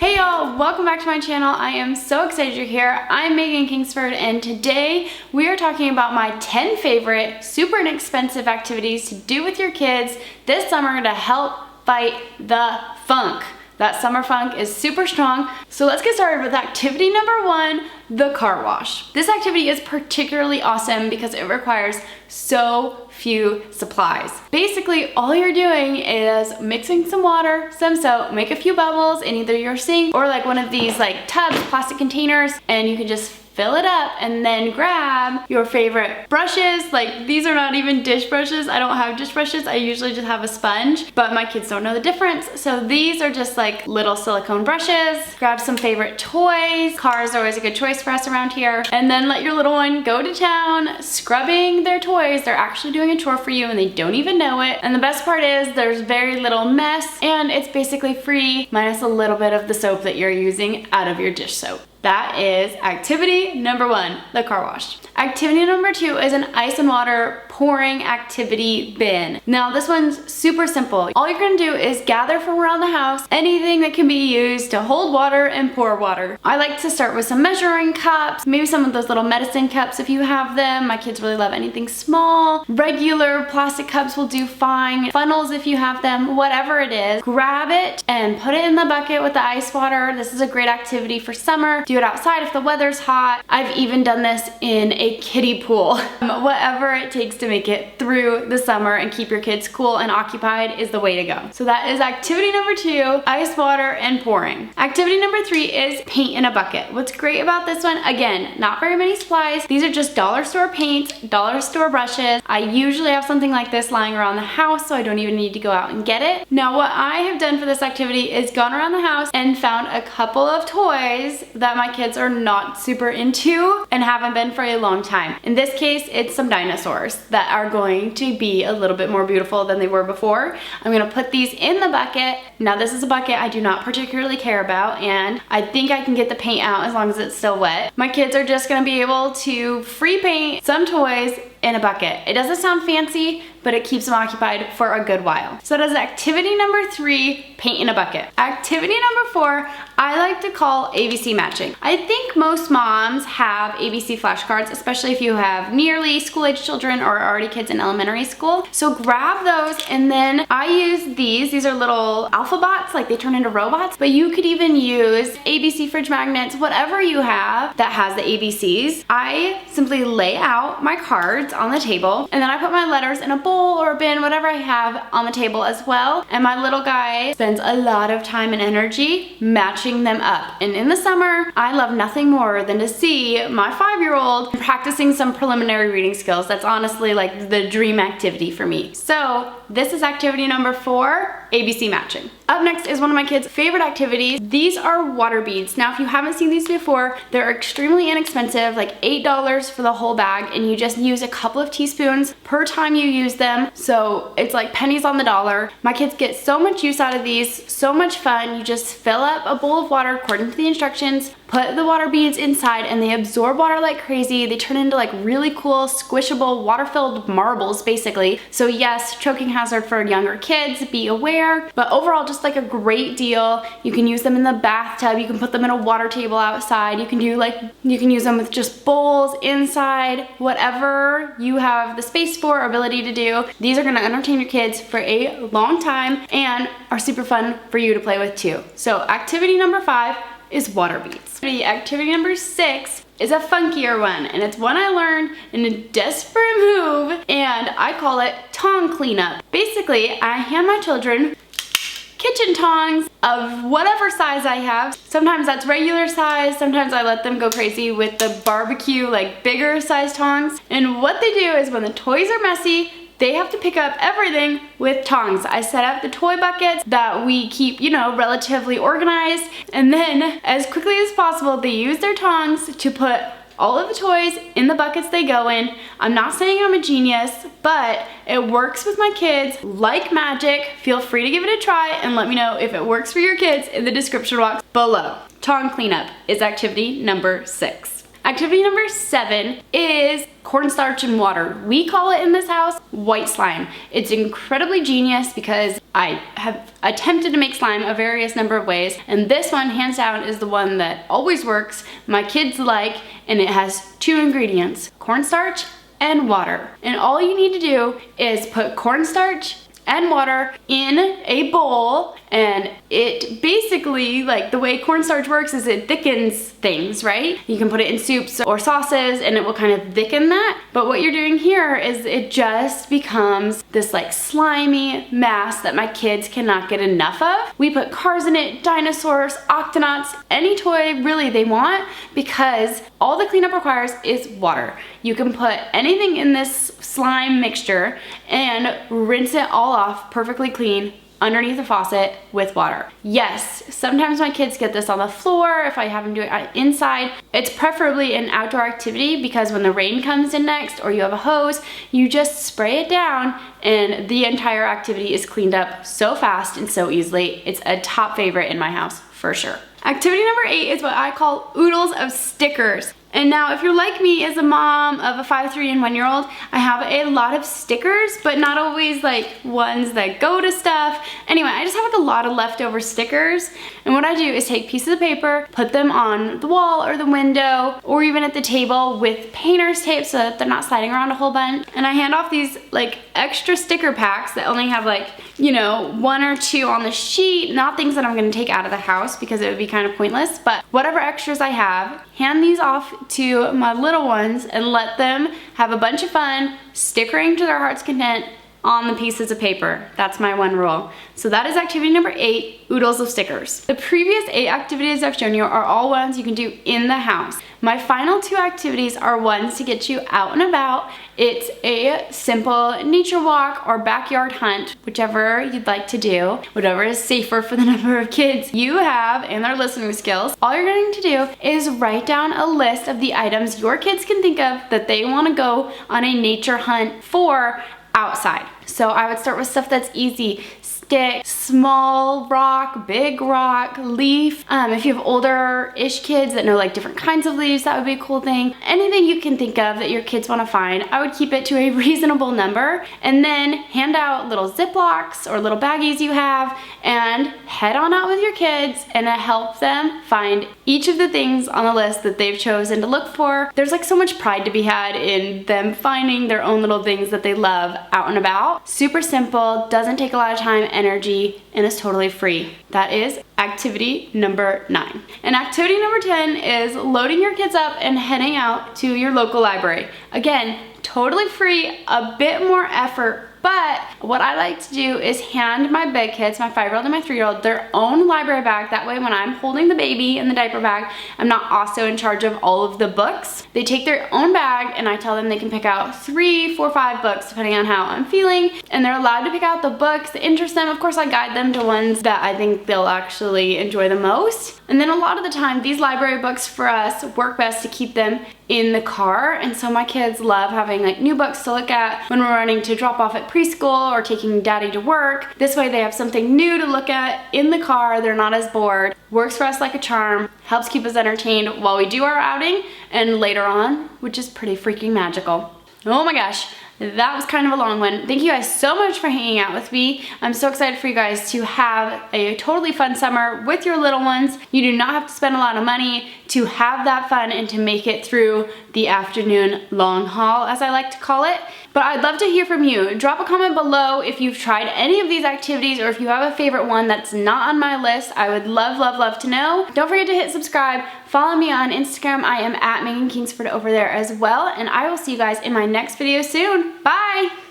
Hey y'all, welcome back to my channel. I am so excited you're here. I'm Megan Kingsford and today we are talking about my 10 favorite super inexpensive activities to do with your kids this summer to help fight the funk. That summer funk is super strong. So let's get started with activity number 1, the car wash. This activity is particularly awesome because it requires so few supplies. Basically, all you're doing is mixing some water, some soap, make a few bubbles in either your sink or like one of these like tubs, plastic containers, and you can just fill it up and then grab your favorite brushes. Like these are not even dish brushes. I don't have dish brushes. I usually just have a sponge, but my kids don't know the difference. So these are just like little silicone brushes. Grab some favorite toys. Cars are always a good choice for us around here. And then let your little one go to town scrubbing their toys. They're actually doing a chore for you and they don't even know it. And the best part is there's very little mess and it's basically free minus a little bit of the soap that you're using out of your dish soap. That is activity number 1, the car wash. Activity number 2 is an ice and water pouring activity bin. Now this one's super simple. All you're gonna do is gather from around the house anything that can be used to hold water and pour water. I like to start with some measuring cups, maybe some of those little medicine cups if you have them. My kids really love anything small. Regular plastic cups will do fine. Funnels if you have them, whatever it is. Grab it and put it in the bucket with the ice water. This is a great activity for summer. Do it outside if the weather's hot. I've even done this in a kiddie pool. Whatever it takes to make it through the summer and keep your kids cool and occupied is the way to go. So that is activity number 2, ice water and pouring. Activity number 3 is paint in a bucket. What's great about this one, again, not very many supplies. These are just dollar store paints, dollar store brushes. I usually have something like this lying around the house, so I don't even need to go out and get it. Now what I have done for this activity is gone around the house and found a couple of toys that my kids are not super into and haven't been for a long time. In this case, it's some dinosaurs that are going to be a little bit more beautiful than they were before. I'm gonna put these in the bucket. Now this is a bucket I do not particularly care about and I think I can get the paint out as long as it's still wet. My kids are just gonna be able to free paint some toys in a bucket. It doesn't sound fancy, but it keeps them occupied for a good while. So that is activity number 3, paint in a bucket. Activity number 4, I like to call ABC matching. I think most moms have ABC flashcards, especially if you have nearly school-age children or already kids in elementary school. So grab those and then I use these. These are little alphabots, like they turn into robots, but you could even use ABC fridge magnets, whatever you have that has the ABCs. I simply lay out my cards on the table and then I put my letters in a bowl or a bin, whatever I have on the table as well. And my little guy spends a lot of time and energy matching them up. And in the summer, I love nothing more than to see my 5-year-old practicing some preliminary reading skills. That's honestly like the dream activity for me. So this is activity number 4, ABC matching. Up next is one of my kids' favorite activities. These are water beads. Now, if you haven't seen these before, they're extremely inexpensive, like $8 for the whole bag, and you just use a couple of teaspoons per time you use them. So it's like pennies on the dollar. My kids get so much use out of these, so much fun. You just fill up a bowl of water according to the instructions, put the water beads inside, and they absorb water like crazy. They turn into like really cool, squishable, water-filled marbles, basically. So yes, choking hazard for younger kids, be aware. But overall, just like a great deal. You can use them in the bathtub. You can put them in a water table outside. You can use them with just bowls inside, whatever you have the space for or ability to do. These are gonna entertain your kids for a long time and are super fun for you to play with too. So activity number 5 is water beads. Activity number 6 is a funkier one, and it's one I learned in a desperate move, and I call it tong cleanup. Basically, I hand my children kitchen tongs of whatever size I have. Sometimes that's regular size, sometimes I let them go crazy with the barbecue, like bigger size tongs. And what they do is when the toys are messy, they have to pick up everything with tongs. I set up the toy buckets that we keep, you know, relatively organized, and then as quickly as possible, they use their tongs to put all of the toys in the buckets they go in. I'm not saying I'm a genius, but it works with my kids like magic. Feel free to give it a try and let me know if it works for your kids in the description box below. Tong cleanup is activity number 6. Activity number 7 is cornstarch and water. We call it in this house white slime. It's incredibly genius because I have attempted to make slime a various number of ways, and this one, hands down, is the one that always works, my kids like, and it has 2 ingredients, cornstarch and water. And all you need to do is put cornstarch and water in a bowl, and it basically, like, the way cornstarch works is it thickens things, right? You can put it in soups or sauces and it will kind of thicken that. But what you're doing here is it just becomes this like slimy mass that my kids cannot get enough of. We put cars in it, dinosaurs, octonauts, any toy really they want, because all the cleanup requires is water. You can put anything in this slime mixture and rinse it all off perfectly clean underneath the faucet with water. Yes, sometimes my kids get this on the floor if I have them do it inside. It's preferably an outdoor activity because when the rain comes in next or you have a hose, you just spray it down and the entire activity is cleaned up so fast and so easily. It's a top favorite in my house for sure. Activity number 8 is what I call oodles of stickers. And now if you're like me as a mom of a 5, 3, and 1 year old, I have a lot of stickers, but not always like ones that go to stuff. Anyway, I just have like a lot of leftover stickers. And what I do is take pieces of paper, put them on the wall or the window, or even at the table with painter's tape so that they're not sliding around a whole bunch. And I hand off these like extra sticker packs that only have like, you know, 1 or 2 on the sheet, not things that I'm gonna take out of the house because it would be kind of pointless, but whatever extras I have, hand these off to my little ones and let them have a bunch of fun stickering to their heart's content on the pieces of paper. That's my one rule. So that is activity number 8, oodles of stickers. The previous 8 activities I've shown you are all ones you can do in the house. My final 2 activities are ones to get you out and about. It's a simple nature walk or backyard hunt, whichever you'd like to do, whatever is safer for the number of kids you have and their listening skills. All you're going to do is write down a list of the items your kids can think of that they want to go on a nature hunt for outside. So I would start with stuff that's easy. Stick, small rock, big rock, leaf. If you have older-ish kids that know like different kinds of leaves, that would be a cool thing. Anything you can think of that your kids want to find, I would keep it to a reasonable number, and then hand out little Ziplocs or little baggies you have and head on out with your kids and help them find each of the things on the list that they've chosen to look for. There's like so much pride to be had in them finding their own little things that they love out and about. Super simple, doesn't take a lot of time, energy, and is totally free. That is activity number 9. And activity number 10 is loading your kids up and heading out to your local library. Again, totally free, a bit more effort, but what I like to do is hand my big kids, my 5-year-old and my 3-year-old, their own library bag. That way when I'm holding the baby in the diaper bag, I'm not also in charge of all of the books. They take their own bag and I tell them they can pick out 3, 4, 5 books depending on how I'm feeling, and they're allowed to pick out the books that interest them. Of course, I guide them to ones that I think they'll actually enjoy the most. And then a lot of the time, these library books for us work best to keep them in the car, and so my kids love having like new books to look at when we're running to drop off at preschool or taking daddy to work. This way they have something new to look at in the car, they're not as bored. Works for us like a charm, helps keep us entertained while we do our outing and later on, which is pretty freaking magical. Oh my gosh, that was kind of a long one. Thank you guys so much for hanging out with me. I'm so excited for you guys to have a totally fun summer with your little ones. You do not have to spend a lot of money to have that fun and to make it through the afternoon long haul, as I like to call it. But I'd love to hear from you. Drop a comment below if you've tried any of these activities or if you have a favorite one that's not on my list. I would love, love, love to know. Don't forget to hit subscribe. Follow me on Instagram. I am at Megan Kingsford over there as well. And I will see you guys in my next video soon. Bye!